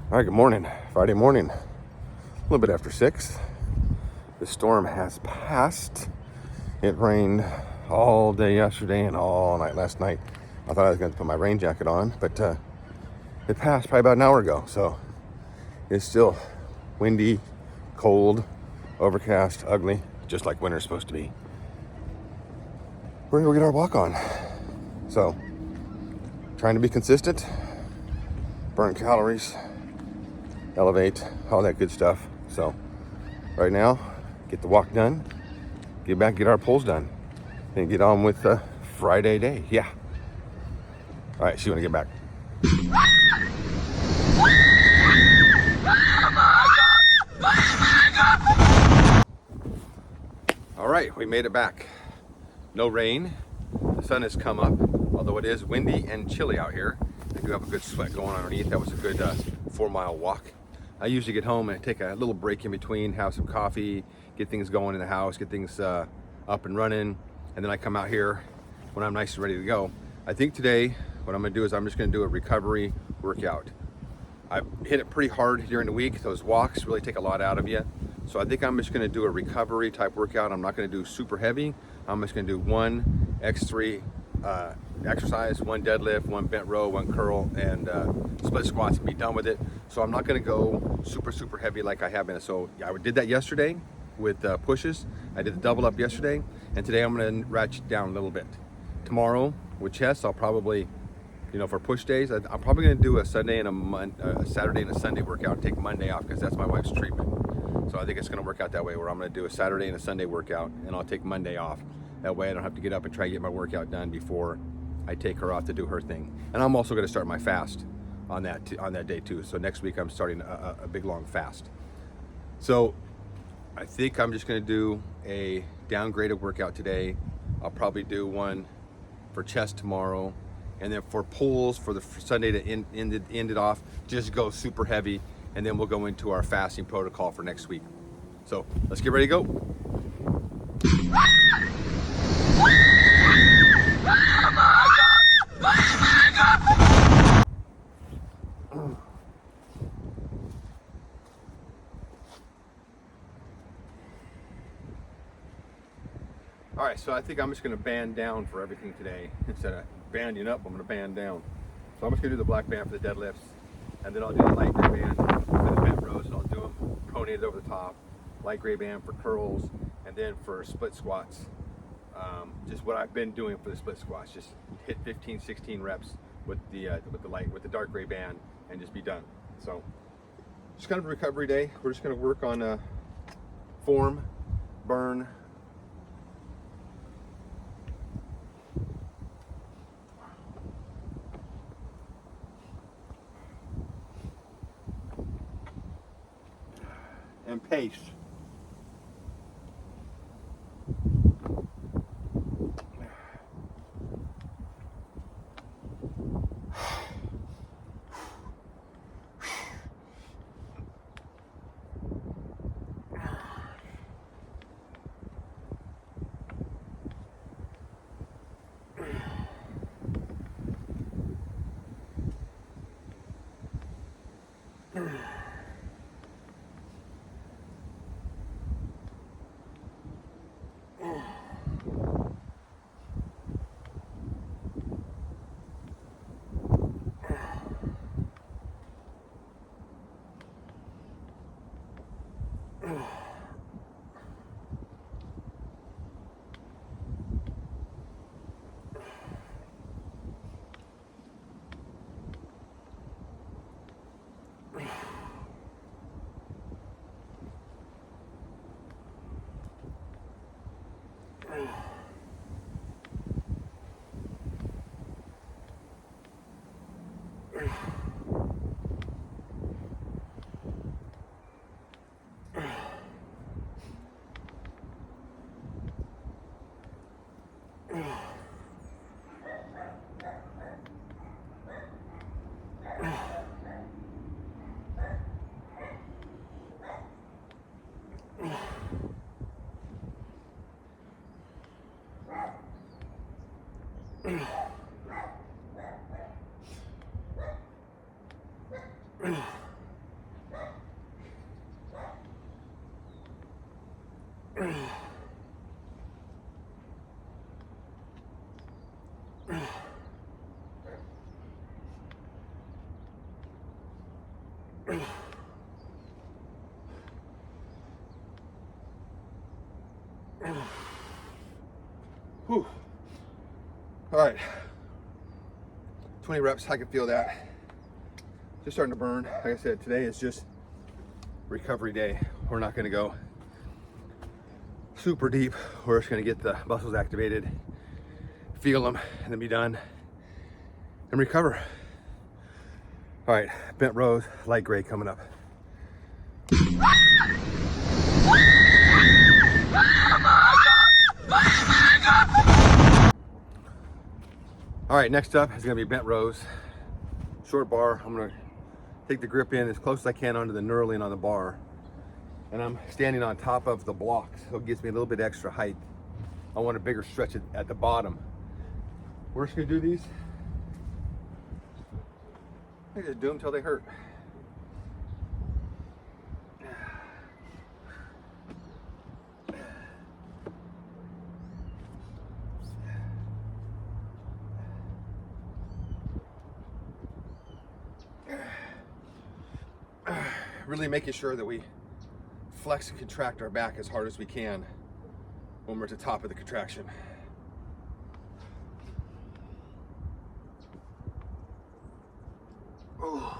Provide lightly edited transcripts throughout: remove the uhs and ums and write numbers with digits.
All right, good morning. Friday morning, a little bit after 6. The storm has passed. It rained all day yesterday and all night last night. I thought I was going to put my rain jacket on, but it passed probably about an hour ago. So it's still windy, cold, overcast, ugly, just like winter's supposed to be. We're going to get our walk on. So trying to be consistent, burn calories, elevate, all that good stuff. So right now, get the walk done, get back, get our pulls done, and get on with Friday day. Yeah. All right, see you when I get back. All right, we made it back. No rain. The sun has come up, although it is windy and chilly out here. I do have a good sweat going on underneath. That was a good 4-mile walk. I usually get home and take a little break in between, have some coffee, get things going in the house, get things up and running, and then I come out here when I'm nice and ready to go. I think today what I'm gonna do is I'm just gonna do a recovery workout. I've hit it pretty hard during the week. Those walks really take a lot out of you. So I think I'm just gonna do a recovery type workout. I'm not gonna do super heavy. I'm just gonna do one X3 exercise, one deadlift, one bent row, one curl, and split squats and be done with it. So I'm not gonna go super heavy like I have been. So I did that yesterday with pushes. I did the double up yesterday, and today I'm gonna ratchet down a little bit. Tomorrow with chest, I'll probably, for push days, I'm probably gonna do a Sunday and a Saturday and a Sunday workout and take Monday off because that's my wife's treatment. So I think it's gonna work out that way, where I'm gonna do a Saturday and a Sunday workout and I'll take Monday off. That way I don't have to get up and try to get my workout done before I take her off to do her thing. And I'm also gonna start my fast on that day too. So next week I'm starting a big long fast. So I think I'm just gonna do a downgraded workout today. I'll probably do one for chest tomorrow, and then for pulls for Sunday to end it off, just go super heavy, and then we'll go into our fasting protocol for next week. So let's get ready to go. All right, so I think I'm just gonna band down for everything today. Instead of banding up, I'm gonna band down. So I'm just gonna do the black band for the deadlifts, and then I'll do the light gray band for the bent rows, and I'll do them pronated over the top, light gray band for curls, and then for split squats, just what I've been doing for the split squats, just hit 15, 16 reps with the dark gray band, and just be done. So just kind of a recovery day. We're just gonna work on form, burn, and pace. Whew. All right, 20 reps, I can feel that. Just starting to burn. Like I said, today is just recovery day. We're not gonna go super deep. We're just gonna get the muscles activated, feel them, and then be done and recover. All right, bent rows, light grade coming up. All right, next up is gonna be bent rows, short bar. I'm gonna take the grip in as close as I can onto the knurling on the bar. And I'm standing on top of the blocks, so it gives me a little bit extra height. I want a bigger stretch at the bottom. We're just gonna do these. I just do them until they hurt. Really making sure that we flex and contract our back as hard as we can when we're at the top of the contraction. Oh.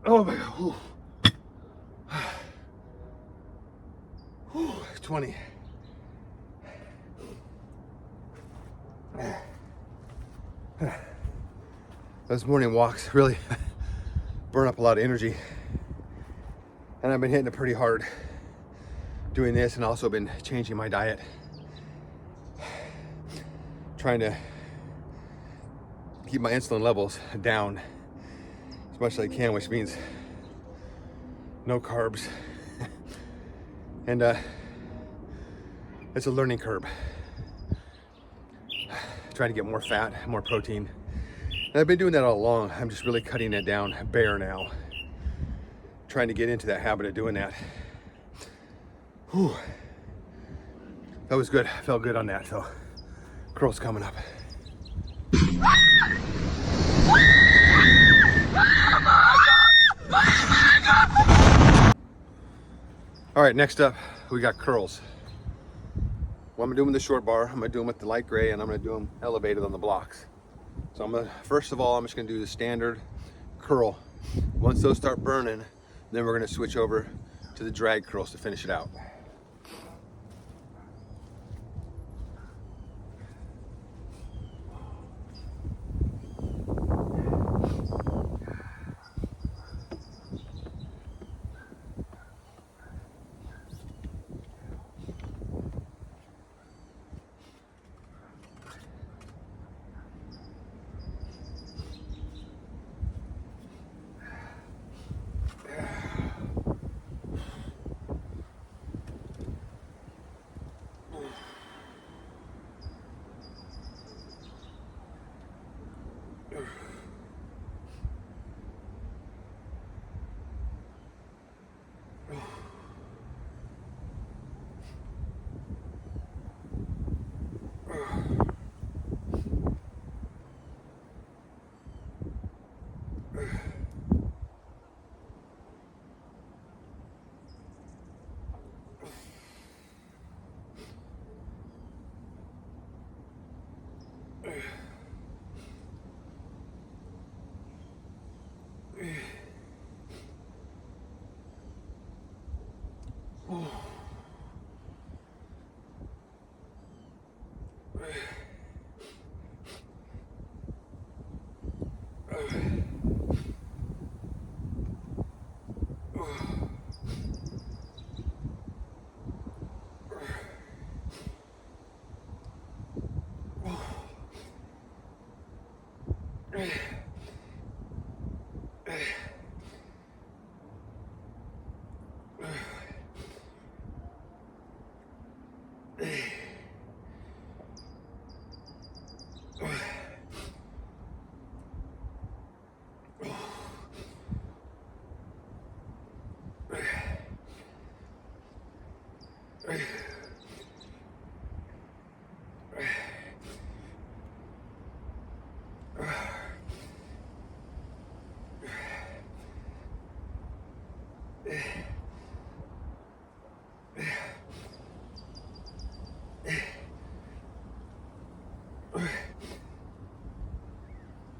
Oh my God. Ooh. Ooh, 20. Those morning walks really burn up a lot of energy. And I've been hitting it pretty hard doing this, and also been changing my diet. Trying to keep my insulin levels down as much as I can, which means no carbs. And it's a learning curve. Trying to get more fat, more protein. And I've been doing that all along. I'm just really cutting it down bare now. Trying to get into that habit of doing that. Whew. That was good. I felt good on that. So curls coming up. All right, next up, we got curls. Well, I'm gonna do them with the short bar, I'm gonna do them with the light gray, and I'm gonna do them elevated on the blocks. So first of all, I'm just gonna do the standard curl. Once those start burning, then we're gonna switch over to the drag curls to finish it out.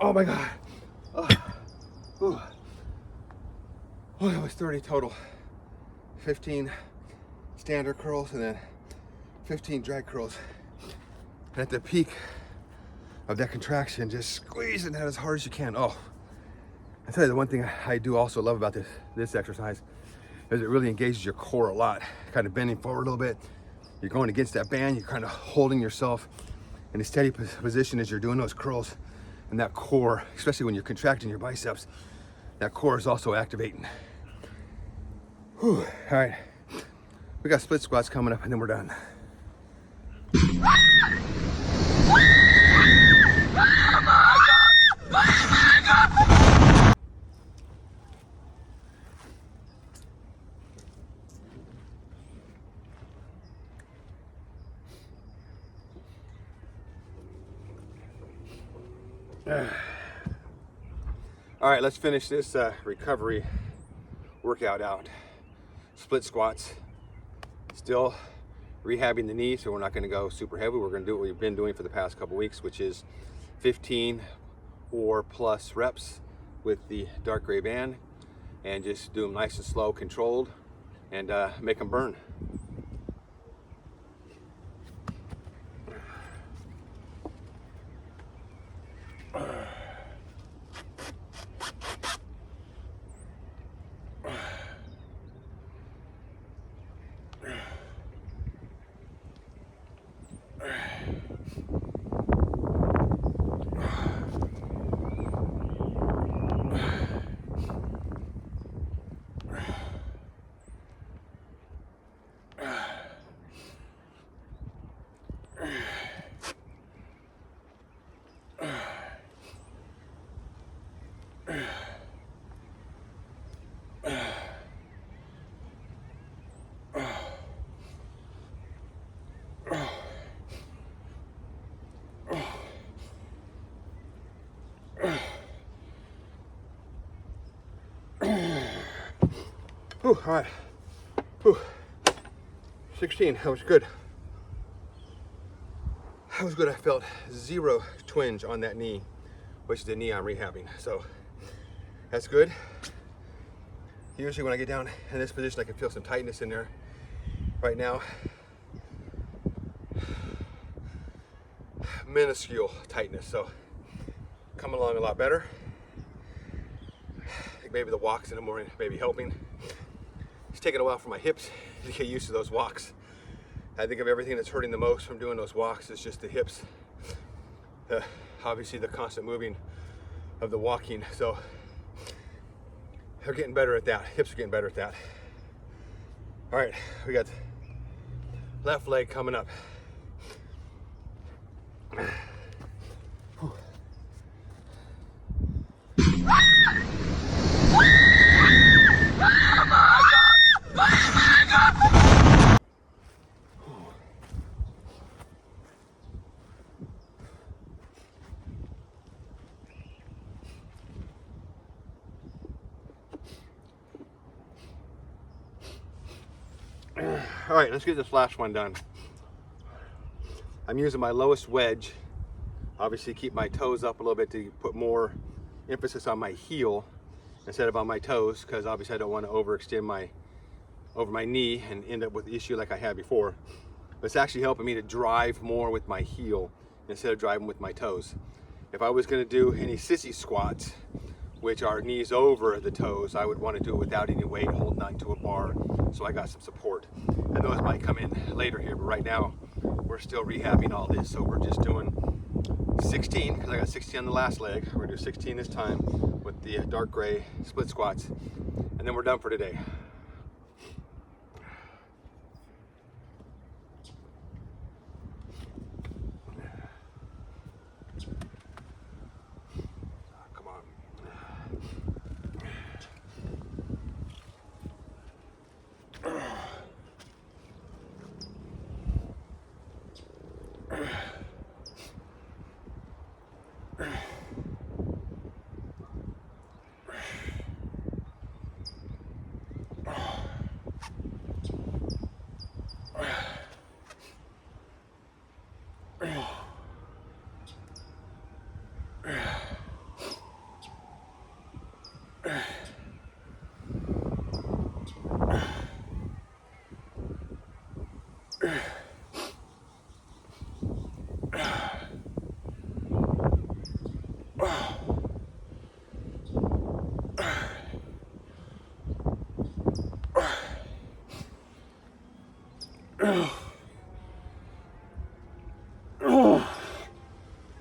Oh my God. Oh, that was 30 total. 15 standard curls and then 15 drag curls. And at the peak of that contraction, just squeezing that as hard as you can. Oh, I tell you, the one thing I do also love about this exercise is it really engages your core a lot. Kind of bending forward a little bit. You're going against that band. You're kind of holding yourself in a steady position as you're doing those curls. And that core, especially when you're contracting your biceps, that core is also activating. Whew. All right, we got split squats coming up and then we're done. All right, let's finish this recovery workout out. Split squats. Still rehabbing the knee, so we're not going to go super heavy. We're going to do what we've been doing for the past couple weeks, which is 15 or plus reps with the dark gray band, and just do them nice and slow, controlled, and make them burn. All right. 16, that was good. That was good. I felt zero twinge on that knee, which is the knee I'm rehabbing. So that's good. Usually when I get down in this position, I can feel some tightness in there. Right now, minuscule tightness. So coming along a lot better. I think maybe the walks in the morning may be helping. It's taken a while for my hips to get used to those walks. I think of everything that's hurting the most from doing those walks is just the hips. Obviously the constant moving of the walking. So they're getting better at that. Hips are getting better at that. All right, we got left leg coming up. All right, let's get this last one done. I'm using my lowest wedge. Obviously keep my toes up a little bit to put more emphasis on my heel instead of on my toes, because obviously I don't want to overextend over my knee and end up with the issue like I had before. But it's actually helping me to drive more with my heel instead of driving with my toes. If I was gonna do any sissy squats, which are knees over the toes, I would want to do it without any weight, holding on to a bar, so I got some support. And those might come in later here, but right now, we're still rehabbing all this, so we're just doing 16, because I got 16 on the last leg. We're gonna do 16 this time with the dark gray split squats, and then we're done for today.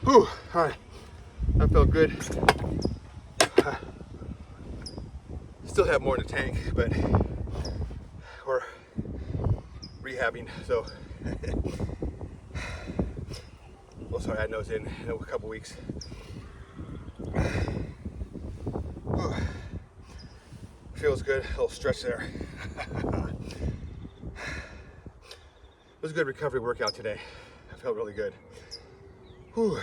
Whew, all right, that felt good. Still have more in the tank, but we're rehabbing, so we'll start adding those in a couple weeks. Whew. Feels good, a little stretch there. It was a good recovery workout today. I felt really good. Whew.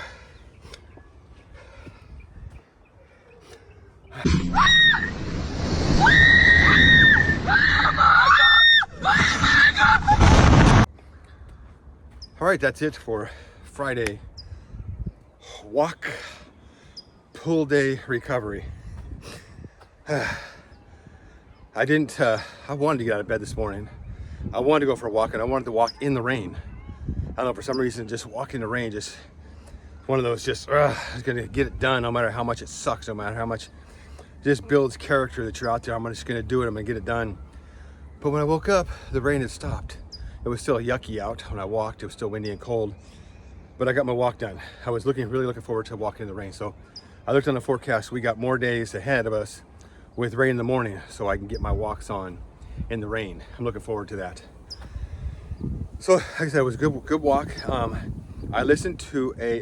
All right, that's it for Friday walk pull day recovery. I wanted to get out of bed this morning. I wanted to go for a walk, and I wanted to walk in the rain. I don't know, for some reason, just walking in the rain, just one of those, just, it's gonna get it done no matter how much it sucks, no matter how much it just builds character that you're out there. I'm just gonna do it, I'm gonna get it done. But when I woke up, the rain had stopped. It was still yucky out when I walked. It was still windy and cold, but I got my walk done. I was really looking forward to walking in the rain. So I looked on the forecast. We got more days ahead of us with rain in the morning, so I can get my walks on in the rain. I'm looking forward to that. So like I said, it was a good walk. I listened to a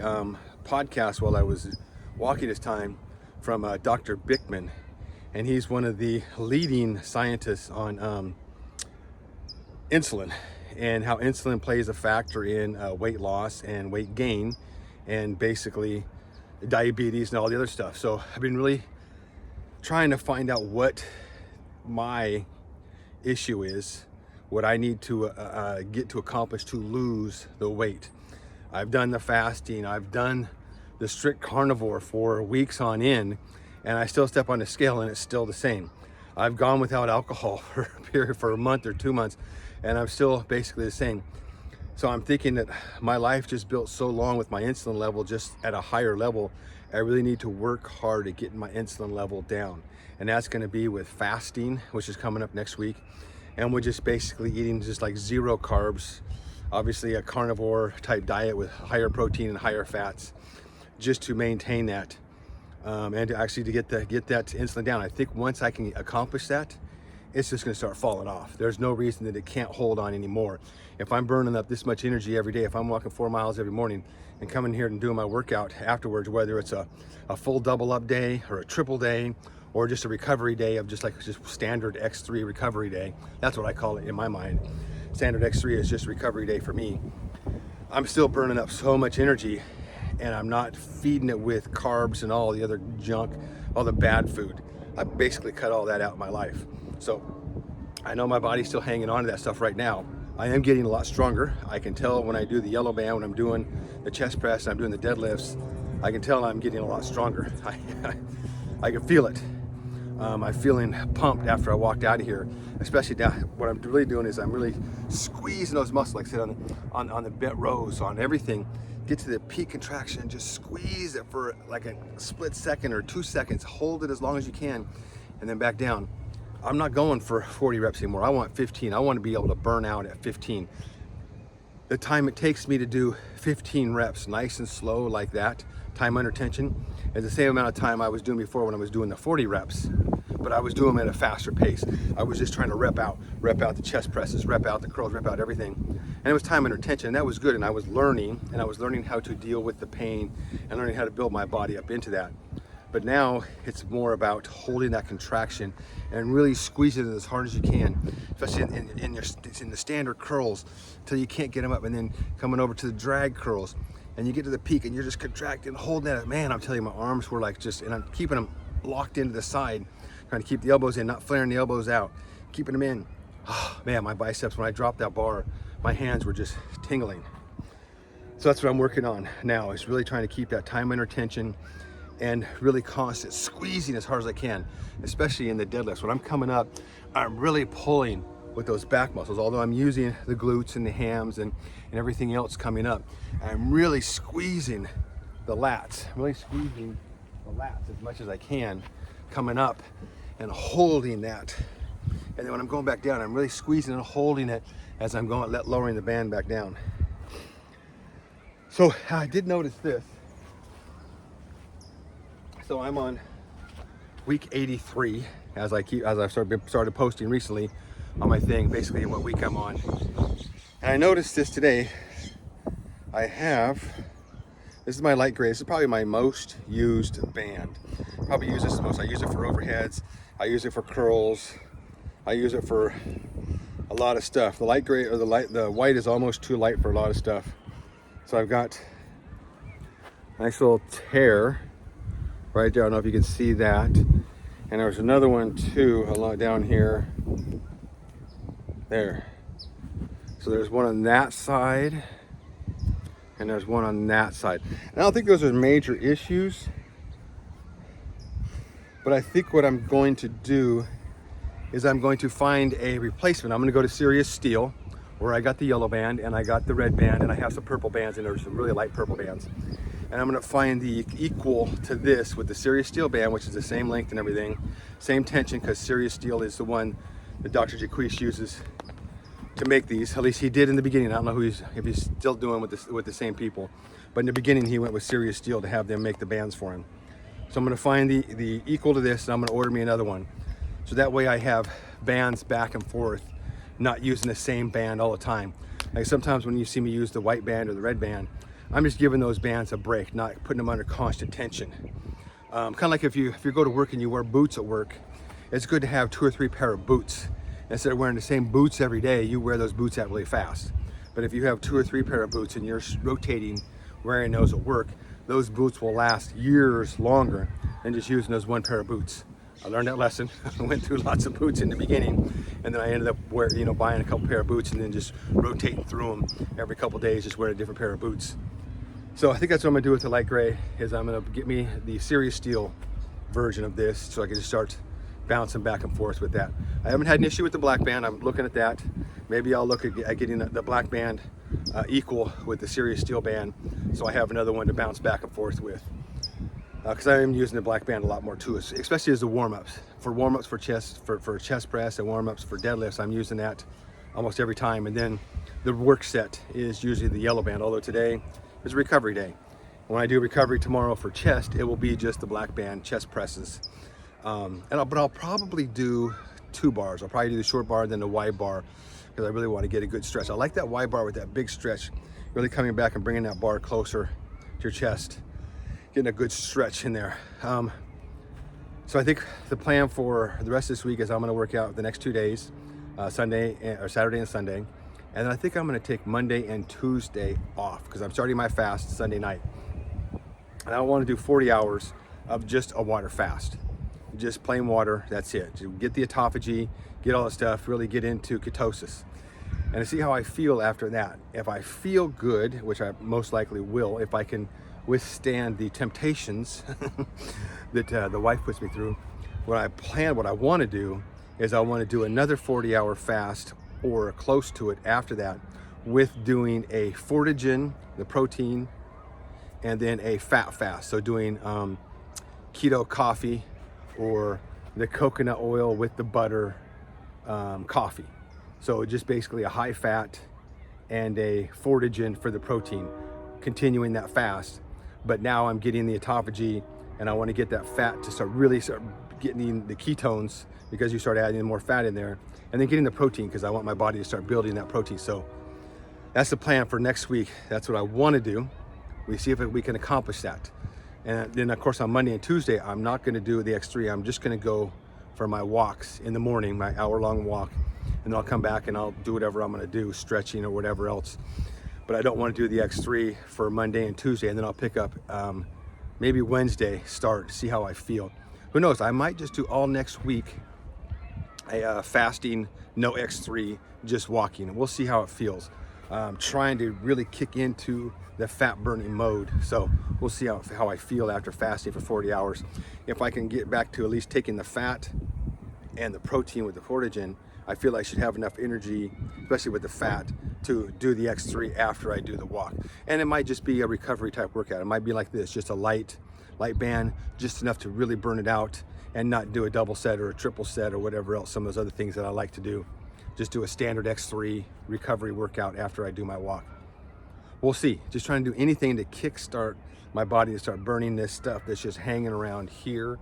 podcast while I was walking this time from Dr. Bickman, and he's one of the leading scientists on insulin and how insulin plays a factor in weight loss and weight gain, and basically diabetes and all the other stuff. So I've been really trying to find out what my issue is, what I need to get to accomplish to lose the weight. I've done the fasting, I've done the strict carnivore for weeks on end, and I still step on the scale and it's still the same. I've gone without alcohol for a month or 2 months, and I'm still basically the same. So I'm thinking that my life just built so long with my insulin level just at a higher level, I really need to work hard at getting my insulin level down. And that's gonna be with fasting, which is coming up next week. And we're just basically eating just like zero carbs, obviously a carnivore type diet with higher protein and higher fats, just to maintain that. And to actually to get that insulin down. I think once I can accomplish that, it's just gonna start falling off. There's no reason that it can't hold on anymore. If I'm burning up this much energy every day, if I'm walking 4 miles every morning and coming here and doing my workout afterwards, whether it's a full double up day or a triple day, or just a recovery day of just standard X3 recovery day, that's what I call it in my mind. Standard X3 is just recovery day for me. I'm still burning up so much energy, and I'm not feeding it with carbs and all the other junk, all the bad food. I basically cut all that out in my life. So I know my body's still hanging on to that stuff right now. I am getting a lot stronger. I can tell when I do the yellow band, when I'm doing the chest press, I'm doing the deadlifts, I can tell I'm getting a lot stronger. I can feel it. I'm feeling pumped after I walked out of here, especially down. What I'm really doing is I'm really squeezing those muscles, like I said, on the bent rows, on everything. Get to the peak contraction and just squeeze it for like a split second or 2 seconds. Hold it as long as you can, and then back down. I'm not going for 40 reps anymore. I want 15. I want to be able to burn out at 15. The time it takes me to do 15 reps, nice and slow like that, time under tension, is the same amount of time I was doing before when I was doing the 40 reps, but I was doing them at a faster pace. I was just trying to rep out the chest presses, rep out the curls, rep out everything. And it was time under tension, and that was good, and I was learning how to deal with the pain and learning how to build my body up into that. But now it's more about holding that contraction and really squeezing it as hard as you can, especially in the standard curls until you can't get them up, and then coming over to the drag curls, and you get to the peak and you're just contracting, holding that. Man, I'm telling you, my arms were like and I'm keeping them locked into the side, trying to keep the elbows in, not flaring the elbows out, keeping them in. Oh, man, my biceps, when I dropped that bar, my hands were just tingling. So that's what I'm working on now, is really trying to keep that time under tension and really constant squeezing as hard as I can, especially in the deadlifts. When I'm coming up, I'm really pulling with those back muscles, although I'm using the glutes and the hams and everything else coming up. I'm really squeezing the lats. I'm really squeezing the lats as much as I can coming up and holding that. And then when I'm going back down, I'm really squeezing and holding it as I'm going, lowering the band back down. So I did notice this. So I'm on week 83 as I started posting recently on my thing, basically what week I'm on. And I noticed this today. This is my light gray. This is probably my most used band. Probably use this the most. I use it for overheads. I use it for curls. I use it for a lot of stuff. The light gray, or the white is almost too light for a lot of stuff. So I've got a nice little tear right there. I don't know if you can see that. And there's another one too, along down here. There. So there's one on that side, and there's one on that side. And I don't think those are major issues, but I think what I'm going to do is I'm going to find a replacement. I'm going to go to Serious Steel, where I got the yellow band and I got the red band, and I have some purple bands, and there's some really light purple bands. And I'm gonna find the equal to this with the Serious Steel band, which is the same length and everything, same tension, because Serious Steel is the one that Dr. Jaquish uses to make these. At least he did in the beginning. I don't know if he's still doing with the same people, but in the beginning he went with Serious Steel to have them make the bands for him. So I'm gonna find the equal to this, and I'm gonna order me another one. So that way I have bands back and forth, not using the same band all the time. Like sometimes when you see me use the white band or the red band, I'm just giving those bands a break, not putting them under constant tension. Kind of like if you go to work and you wear boots at work, it's good to have 2 or 3 pair of boots. Instead of wearing the same boots every day, you wear those boots out really fast. But if you have 2 or 3 pair of boots and you're rotating wearing those at work, those boots will last years longer than just using those 1 pair of boots. I learned that lesson. I went through lots of boots in the beginning, and then I ended up buying a couple pair of boots and then just rotating through them every couple days, just wearing a different pair of boots. So I think that's what I'm gonna do with the light gray, is I'm gonna get me the Serious Steel version of this so I can just start bouncing back and forth with that. I haven't had an issue with the black band. I'm looking at that. Maybe I'll look at getting the black band equal with the Serious Steel band, so I have another one to bounce back and forth with. Because I am using the black band a lot more too, especially as the warm-ups. For warm-ups for chest press and warm-ups for deadlifts, I'm using that almost every time. And then the work set is usually the yellow band, although today is recovery day. When I do recovery tomorrow for chest, it will be just the black band chest presses. But I'll probably do 2 bars. I'll probably do the short bar and then the wide bar, because I really want to get a good stretch. I like that wide bar with that big stretch, really coming back and bringing that bar closer to your chest, getting a good stretch in there. So I think the plan for the rest of this week is I'm going to work out the next 2 days, Saturday and Sunday. And then I think I'm going to take Monday and Tuesday off, because I'm starting my fast Sunday night. And I want to do 40 hours of just a water fast. Just plain water, that's it. Get the autophagy, get all that stuff, really get into ketosis. And to see how I feel after that. If I feel good, which I most likely will, if I can withstand the temptations that the wife puts me through, what I want to do is I want to do another 40-hour fast or close to it after that, with doing a Fortagen, the protein, and then a fat fast. So doing keto coffee or the coconut oil with the butter coffee. So just basically a high fat and a Fortagen for the protein, continuing that fast. But now I'm getting the autophagy, and I want to get that fat to start getting the ketones, because you start adding more fat in there, and then getting the protein, because I want my body to start building that protein. So that's the plan for next week. That's what I want to do. We see if we can accomplish that. And then of course on Monday and Tuesday, I'm not going to do the X3. I'm just going to go for my walks in the morning, my hour-long walk, and then I'll come back and I'll do whatever I'm going to do, stretching or whatever else. But I don't want to do the X3 for Monday and Tuesday, and then I'll pick up maybe Wednesday, start, see how I feel. Who knows? I might just do all next week a fasting, no X3, just walking. We'll see how it feels. Trying to really kick into the fat burning mode. So we'll see how I feel after fasting for 40 hours. If I can get back to at least taking the fat and the protein with the Fortagen, I feel I should have enough energy, especially with the fat, to do the X3 after I do the walk. And it might just be a recovery type workout. It might be like this, just a light band, just enough to really burn it out, and not do a double set or a triple set or whatever else, some of those other things that I like to do. Just do a standard X3 recovery workout after I do my walk. We'll see. Just trying to do anything to kickstart my body to start burning this stuff that's just hanging around here,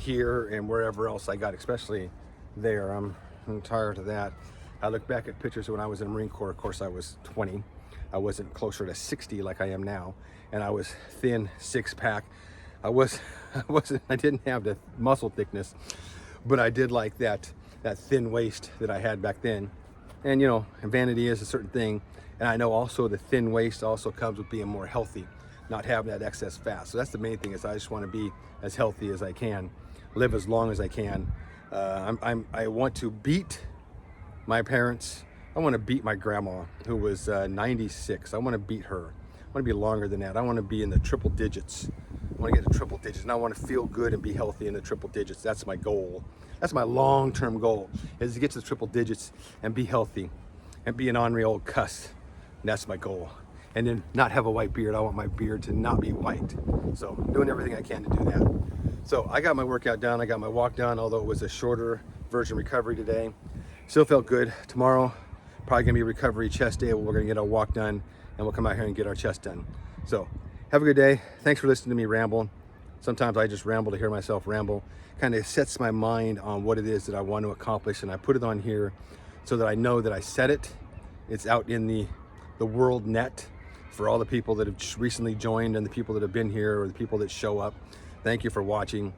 and wherever else I got, especially there. I'm tired of that. I look back at pictures when I was in the Marine Corps. Of course, I was 20. I wasn't closer to 60 like I am now, and I was thin, six-pack. I didn't have the muscle thickness, but I did like that thin waist that I had back then. And you know, vanity is a certain thing, and I know also the thin waist also comes with being more healthy, not having that excess fat. So that's the main thing, is I just want to be as healthy as I can, live as long as I can. I want to beat my parents. I want to beat my grandma, who was 96. I want to beat her. I want to be longer than that. I want to be in the triple digits. I want to get to triple digits, and I want to feel good and be healthy in the triple digits. That's my goal. That's my long-term goal, is to get to the triple digits and be healthy and be an ornery old cuss. And that's my goal. And then not have a white beard. I want my beard to not be white. So I'm doing everything I can to do that. So I got my workout done. I got my walk done, although it was a shorter version recovery today. Still felt good. Tomorrow, probably gonna be recovery chest day. We're gonna get our walk done, and we'll come out here and get our chest done. So have a good day. Thanks for listening to me ramble. Sometimes I just ramble to hear myself ramble. Kind of sets my mind on what it is that I want to accomplish, and I put it on here so that I know that I said it. It's out in the world net for all the people that have recently joined, and the people that have been here, or the people that show up. Thank you for watching.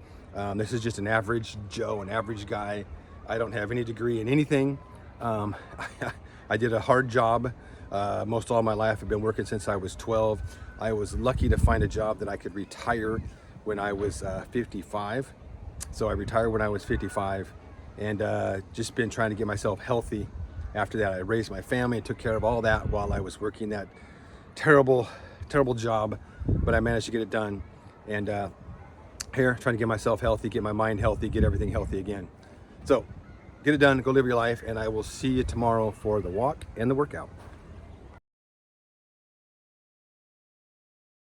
This is just an average Joe, an average guy. I don't have any degree in anything. I did a hard job most all my life. I've been working since I was 12. I was lucky to find a job that I could retire when I was 55. So I retired when I was 55, and just been trying to get myself healthy. After that, I raised my family and took care of all that while I was working that terrible job, but I managed to get it done. And here, trying to get myself healthy, get my mind healthy, get everything healthy again. So get it done, go live your life, and I will see you tomorrow for the walk and the workout.